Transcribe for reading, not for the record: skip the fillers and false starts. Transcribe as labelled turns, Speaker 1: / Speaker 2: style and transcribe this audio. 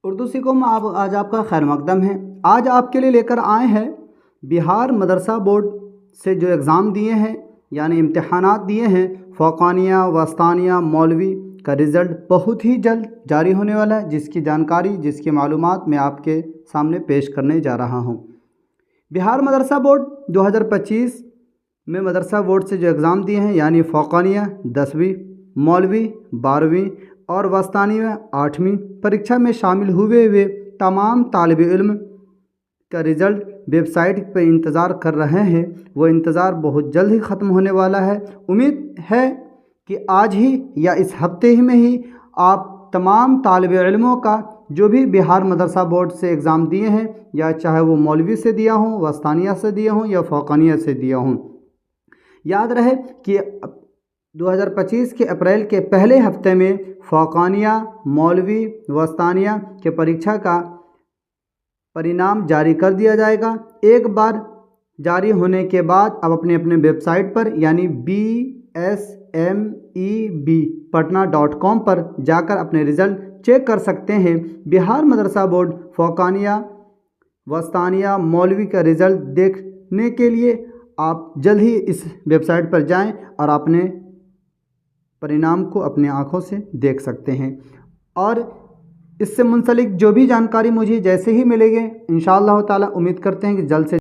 Speaker 1: उर्दू सीखो में आप आज आपका खैर मकदम है। आज आपके लिए लेकर आए हैं बिहार मदरसा बोर्ड से जो एग्ज़ाम दिए हैं यानी इम्तहानात दिए हैं फ़ौक़ानिया वस्तानिया मौलवी का रिज़ल्ट बहुत ही जल्द जारी होने वाला है, जिसकी जानकारी जिसकी मालूमात मैं आपके सामने पेश करने जा रहा हूँ। बिहार मदरसा बोर्ड 2025 में मदरसा बोर्ड से जो एग्ज़ाम दिए हैं यानी फ़ौक़ानिया 10वीं, मौलवी 12वीं और वस्तानिया 8वीं परीक्षा में शामिल हुए तमाम तालिब इल्म का रिज़ल्ट वेबसाइट पर इंतज़ार कर रहे हैं। वो इंतज़ार बहुत जल्द ही ख़त्म होने वाला है। उम्मीद है कि आज ही या इस हफ्ते ही में ही आप तमाम तालिब इल्मों का जो भी बिहार मदरसा बोर्ड से एग्ज़ाम दिए हैं, या चाहे वो मौलवी से दिया हों, वस्तानिया से दिया हों या फ़ौक़ानिया से दिया हों, याद रहे कि 2025 के अप्रैल के पहले हफ्ते में फ़ौक़ानिया मौलवी वस्तानिया के परीक्षा का परिणाम जारी कर दिया जाएगा। एक बार जारी होने के बाद आप अपने अपने वेबसाइट पर यानी bsmebpatna.com पर जाकर अपने रिज़ल्ट चेक कर सकते हैं। बिहार मदरसा बोर्ड फ़ौक़ानिया वस्तानिया मौलवी का रिज़ल्ट देखने के लिए आप जल्द ही इस वेबसाइट पर जाएं और अपने परिणाम को अपने आँखों से देख सकते हैं। और इससे मुंसलिक जो भी जानकारी मुझे जैसे ही मिलेगी इंशाअल्लाह ताला उम्मीद करते हैं कि जल्द से